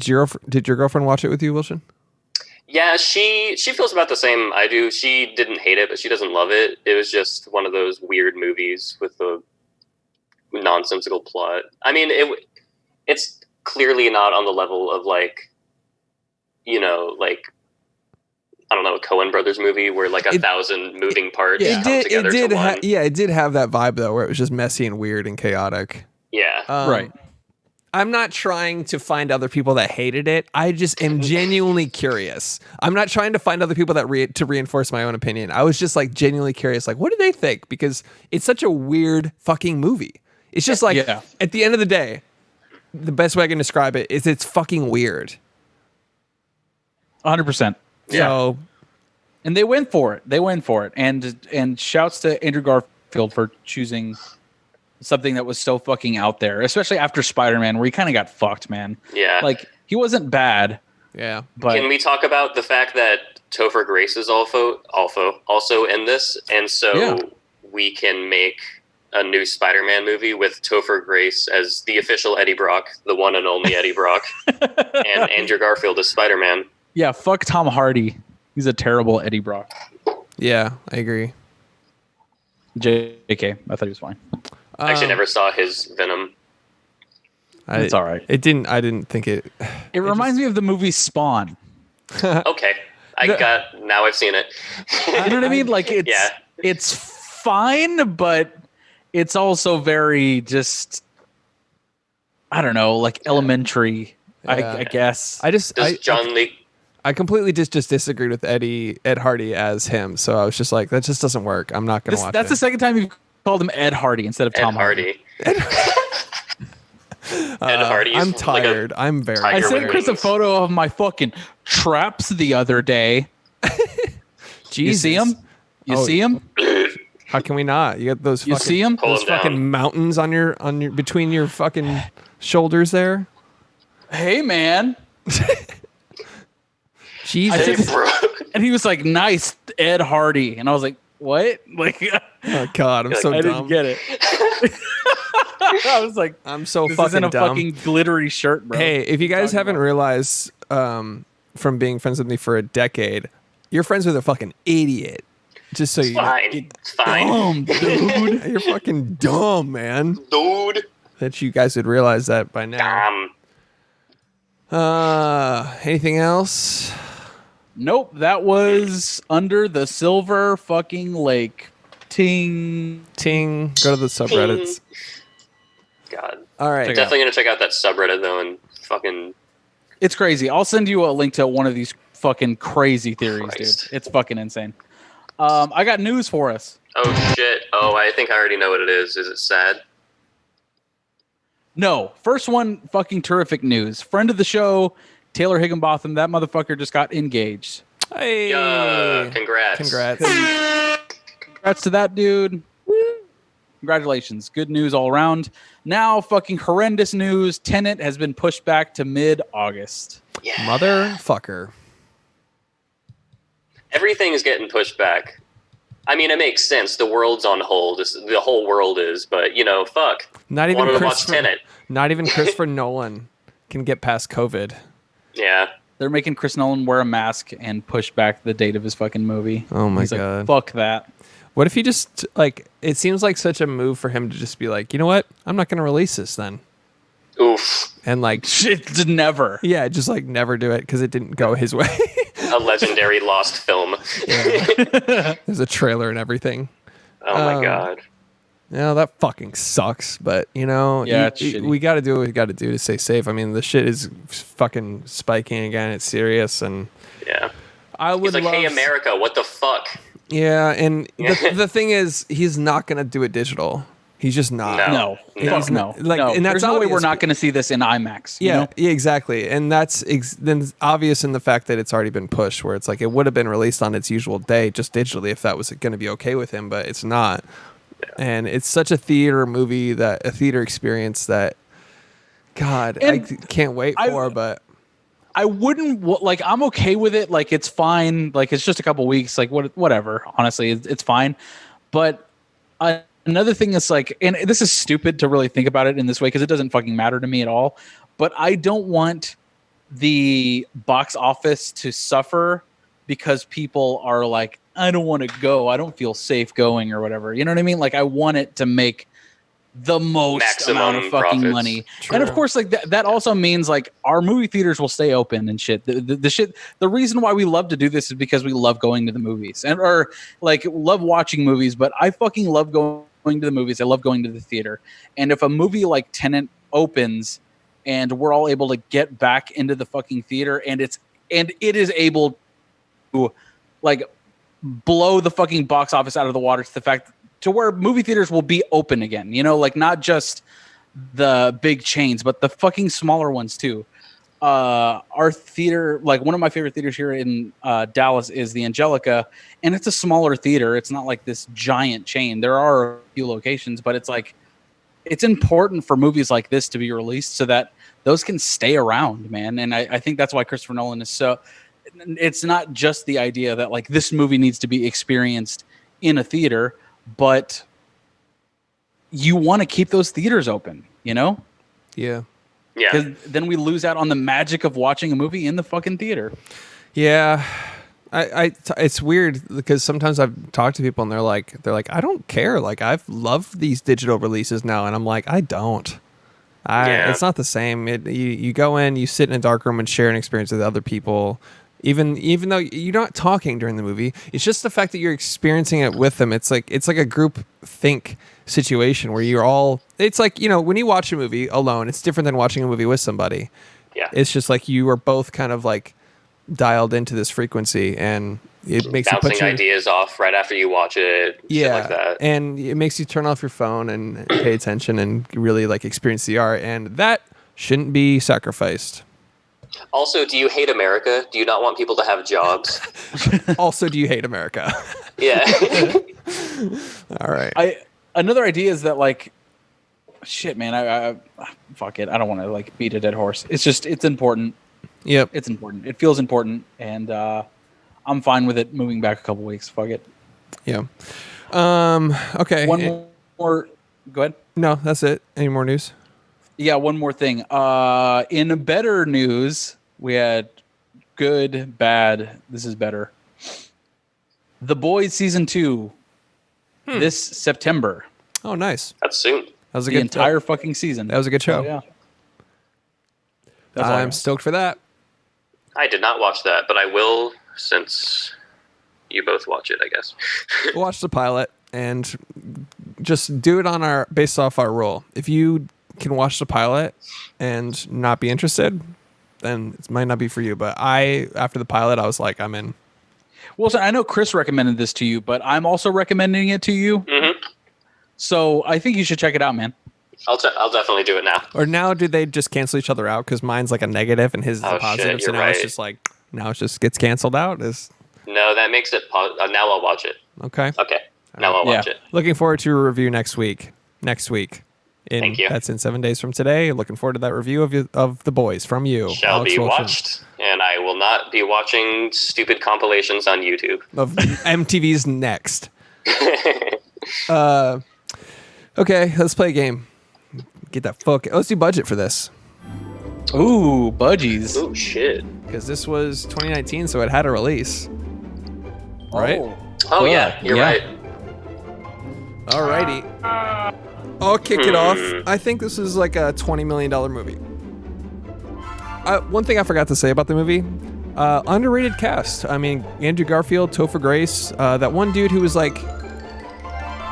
your girlfriend watch it with you, Wilson? Yeah, she feels about the same I do. She didn't hate it, but she doesn't love it. It was just one of those weird movies with a nonsensical plot. I mean, it's clearly not on the level of like, you know, like I don't know, a Coen Brothers movie where like 1,000 moving parts come together to one. It did have that vibe though, where it was just messy and weird and chaotic. Yeah. Right. I'm not trying to find other people that hated it. I just am genuinely curious. I'm not trying to find other people that to reinforce my own opinion. I was just like genuinely curious, like, what do they think? Because it's such a weird fucking movie. It's just like, at the end of the day, the best way I can describe it is it's fucking weird. 100%. So, and they went for it. And shouts to Andrew Garfield for choosing something that was so fucking out there, especially after Spider-Man, where he kind of got fucked, man. Yeah. Like, he wasn't bad. Yeah. But can we talk about the fact that Topher Grace is also in this? And so we can make a new Spider-Man movie with Topher Grace as the official Eddie Brock, the one and only Eddie Brock, and Andrew Garfield as Spider-Man. Yeah, fuck Tom Hardy. He's a terrible Eddie Brock. Yeah, I agree. JK, I thought he was fine. I actually never saw his Venom. It's all right. I didn't think it. It reminds me of the movie Spawn. Okay. Now I've seen it. You know what I mean? Like, it's fine, but it's also very just, I don't know, like elementary, I guess. I completely just disagreed with Ed Hardy as him. So I was just like, that just doesn't work. I'm not going to watch That's it. the second time you've called him Ed Hardy instead of Tom Hardy. Ed Hardy. I'm tired. I'm very I tiger sent with Chris a wings. photo of my fucking traps the other day. You see him? You see him? How can we not? You got those. You see him? Pull Those him down. fucking mountains on your between your fucking shoulders there. Hey, man. Jesus. I said, and he was like, "Nice, Ed Hardy," and I was like, "What?" Like, Oh God, I'm so I dumb. didn't get it. I was like, I'm so "This fucking isn't a dumb. fucking glittery shirt, bro." Hey, if you guys haven't realized from being friends with me for a decade, you're friends with a fucking idiot. Just so you know. Fine. It's fine. dude. You're fucking dumb, man. Dude. That you guys would realize that by now. Anything else? Nope, that was Under the Silver Fucking Lake. Ting. Go to the subreddits. God. All right. Definitely going to check out that subreddit, though, and fucking... It's crazy. I'll send you a link to one of these fucking crazy theories, Christ. dude. It's fucking insane. I got news for us. Oh, shit. Oh, I think I already know what it is. Is it sad? No. First one, fucking terrific news. Friend of the show, Taylor Higginbotham, that motherfucker just got engaged. Hey. Congrats. Congrats. Congrats to that dude. Congratulations. Good news all around. Now, fucking horrendous news. Tenet has been pushed back to mid-August. Yeah. Motherfucker. Everything is getting pushed back. I mean, it makes sense. The world's on hold. The whole world is, but, fuck. Not even Wanted to watch Tenet. Not even Christopher Nolan can get past COVID. Yeah. They're making Chris Nolan wear a mask and push back the date of his fucking movie. Oh my He's like, God. fuck that. What if he just it seems like such a move for him to just be like, you know what? I'm not going to release this then. Oof. And Shit, never. yeah, just never do it because it didn't go his way. A legendary lost film. There's a trailer and everything. Oh, my God. Yeah, that fucking sucks. But Yeah, it's shitty. we got to do what we got to do to stay safe. I mean, the shit is fucking spiking again. It's serious, and Yeah. I would He's like, love. hey, America, what the fuck? Yeah, and the thing is, he's not gonna do it digital. He's just not. No. He's No. not- and that's There's no way obvious. we're not going to see this in IMAX. you Yeah, know? yeah, exactly, and that's then it's obvious in the fact that it's already been pushed. Where it's like it would have been released on its usual day, just digitally, if that was going to be okay with him, but it's not. And it's such a theater experience that, God, I And can't wait for. But I wouldn't I'm okay with it. Like, it's fine. Like, it's just a couple weeks. Like, whatever. Honestly, it's fine. But another thing is and this is stupid to really think about it in this way because it doesn't fucking matter to me at all. But I don't want the box office to suffer because people are like, I don't want to go. I don't feel safe going or whatever. You know what I mean? Like, I want it to make the most Maximum amount of fucking profits. money. True. And of course, that also means our movie theaters will stay open and shit. The reason why we love to do this is because we love going to the movies or love watching movies, but I fucking love going to the movies. I love going to the theater. And if a movie like Tenet opens and we're all able to get back into the fucking theater, and it is able to like blow the fucking box office out of the water to the fact to where movie theaters will be open again, you know, like not just the big chains, but the fucking smaller ones too. Our theater, like one of my favorite theaters here in Dallas is the Angelica, and it's a smaller theater. It's not like this giant chain. There are a few locations, but it's like, it's important for movies like this to be released so that those can stay around, man. And I think that's why Christopher Nolan is so, it's not just the idea that like this movie needs to be experienced in a theater, but you want to keep those theaters open, you know? Yeah. Yeah. Because then we lose out on the magic of watching a movie in the fucking theater. Yeah. It's weird because sometimes I've talked to people and they're like, I don't care. Like, I've loved these digital releases now. And I'm like, I don't. It's not the same. You go in, you sit in a dark room and share an experience with other people. Even though you're not talking during the movie, it's just the fact that you're experiencing it with them. It's like a group think situation where you're all. It's like, you know, when you watch a movie alone, it's different than watching a movie with somebody. Yeah, it's just like you are both kind of like dialed into this frequency, and it makes bouncing you put your ideas off right after you watch it. Yeah, shit like that. And it makes you turn off your phone and pay attention and really like experience the art, and that shouldn't be sacrificed. Also, do you hate America? Do you not want people to have jobs? Also, do you hate America? Yeah. All right. Another idea is that like, shit, man, I fuck it. I don't want to like beat a dead horse. It's just, it's important. Yep. It's important. It feels important, and I'm fine with it moving back a couple weeks. Fuck it. Yeah. Okay. One more. Go ahead. No, that's it. Any more news? Yeah, one more thing. In better news, we had good, bad. This is better. The Boys season 2 this September. Oh, nice. That's soon. That was a The good entire fucking season. That was a good show. Oh, yeah. That's all I I'm got. stoked for that. I did not watch that, but I will since you both watch it, I guess. Watch the pilot and just do it based off our rule. If you can watch the pilot and not be interested, then it might not be for you. But after the pilot, I was like, I'm in. Wilson, I know Chris recommended this to you, but I'm also recommending it to you. Mm-hmm. So I think you should check it out, man. I'll definitely do it now. Or now, do they just cancel each other out? Because mine's like a negative and his is a positive. Shit, So now it's just like, now it just gets canceled out. No, that makes it now I'll watch it. Okay. Okay. Now I'll watch Yeah. it. Looking forward to your review next week. Thank you. That's in 7 days from today. Looking forward to that review of The Boys from you. Shall Alex be Wilson, watched, and I will not be watching stupid compilations on YouTube. of MTV's Next. Okay, let's play a game. Get that fuck. Let's do budget for this Ooh, budgies. Oh shit. because this was 2019, so it had a release. Right? Oh yeah, you're right. Alrighty. I'll kick it off. I think this is like a $20 million movie. One thing I forgot to say about the movie, underrated cast. I mean, Andrew Garfield, Topher Grace, that one dude who was like,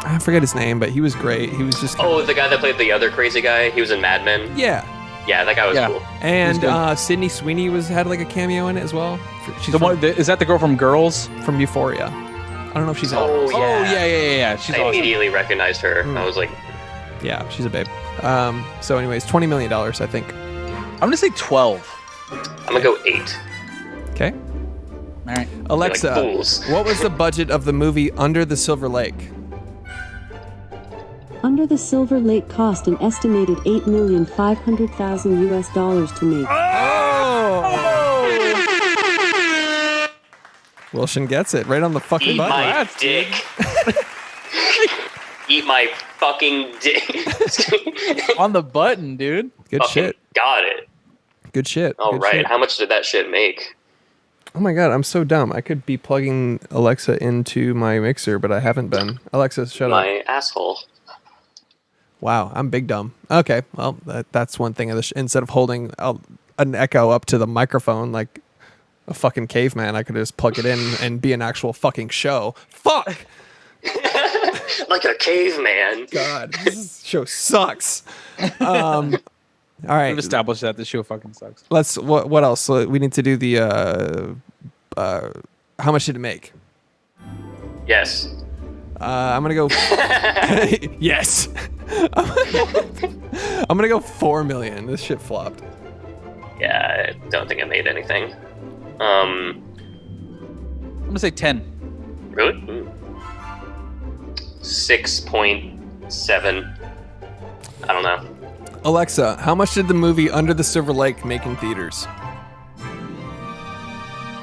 I forget his name, but he was great. He was just The guy that played the other crazy guy. He was in Mad Men. yeah. Yeah, that guy was Yeah. cool. And Sydney Sweeney had like a cameo in it as well. She's Is that the girl from Girls? from Euphoria. I don't know if she's in it. Oh yeah. Oh, yeah. She's I awesome. immediately recognized her. I was like, Yeah, she's a babe. So anyways, $20 million, I think. I'm going to say 12. I'm gonna go 8. Okay. All right. Alexa, Like fools. what was the budget of the movie Under the Silver Lake? Under the Silver Lake cost an estimated $8,500,000 US to make. Wilson gets it right on the fucking Eat button. my dick. Eat my fucking dick. On the button, dude. Good Fucking shit. got it. Good shit. All Good right. shit. How much did that shit make? Oh my god, I'm so dumb. I could be plugging Alexa into my mixer, but I haven't been. Alexa, shut up. My asshole. Wow, I'm big dumb. Okay, well, that's one thing. Instead of holding an Echo up to the microphone like a fucking caveman, I could just plug it in and be an actual fucking show. Fuck! Like a caveman. God, this show sucks. All right. We've established that the show fucking sucks. Let's. What else? We need to do the. How much did it make? Yes. I'm gonna go. Yes. I'm gonna go 4 million. This shit flopped. Yeah, I don't think it made anything. I'm gonna say 10. Really? 6.7. I don't know. Alexa, how much did the movie Under the Silver Lake make in theaters?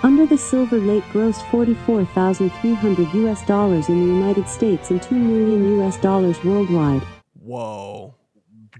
Under the Silver Lake grossed $44,300 in the United States and $2 million worldwide. Whoa.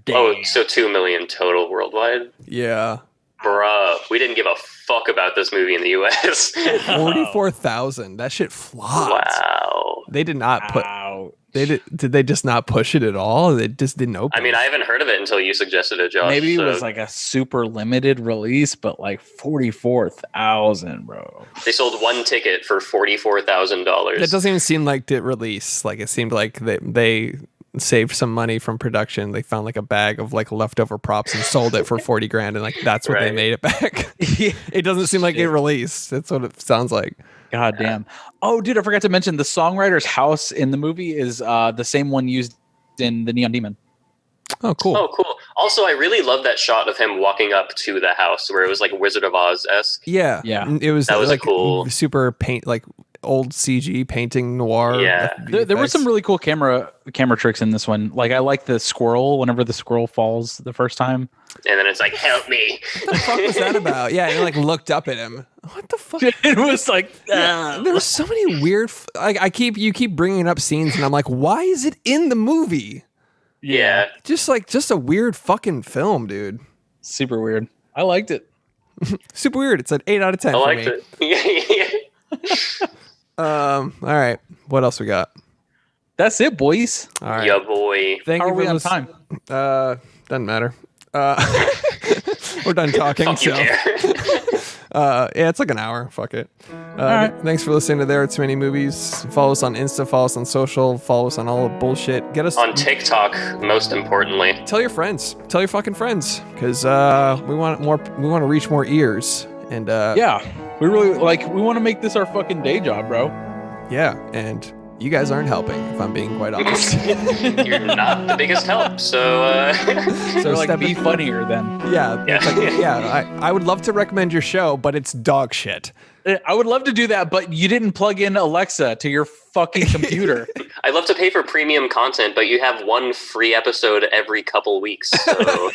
Damn. Oh, so 2 million total worldwide? Yeah. Bruh, we didn't give a fuck about this movie in the US. 44,000. That shit flopped. Wow. They did not put. Wow. Did they just not push it at all? They just didn't open. I mean, I haven't heard of it until you suggested it, Josh. Maybe it so was like a super limited release, but like 44,000, bro. they sold one ticket for $44,000. That doesn't even seem like it released. Like it seemed like they saved some money from production. They found like a bag of like leftover props and sold it for 40 grand, and like that's what they Right. made it back. It doesn't seem like it released. That's what it sounds like. God damn. Oh, dude, I forgot to mention the songwriter's house in the movie is the same one used in The Neon Demon. Oh, cool. Oh, cool. Also, I really love that shot of him walking up to the house where it was like Wizard of Oz-esque. Yeah. Yeah. It was, That was a like cool- super paint, like old CG painting noir. Yeah. There were some really cool camera tricks in this one. Like I like the squirrel whenever the squirrel falls the first time. And then it's like, help me. What the fuck was that about? Yeah, and like looked up at him. What the fuck? It was like There were so many weird. You keep bringing up scenes, and I'm like, why is it in the movie? Yeah. Just a weird fucking film, dude. super weird. I liked it. Super weird. It's an 8 out of 10 I for liked me. it. All right. What else we got? That's it, boys. All right. Yeah, boy. Thank How you are we for on listening. time? Doesn't matter. We're done talking. Fuck you, So. care. Yeah, it's like an hour. Fuck it. right. Thanks for listening to There Are Too Many Movies. Follow us on Insta, follow us on social, follow us on all the bullshit. Get us On TikTok, most importantly. Tell your friends. Tell your fucking friends, because we want more. We want to reach more ears. And Yeah. We really we want to make this our fucking day job, bro. yeah, and you guys aren't helping. If I'm being quite honest. You're not the biggest help, so So step be in- funnier then. Yeah, Yeah. it's like, yeah. I would love to recommend your show, but it's dog shit. I would love to do that, but you didn't plug in Alexa to your fucking computer. I love to pay for premium content, but you have one free episode every couple weeks. So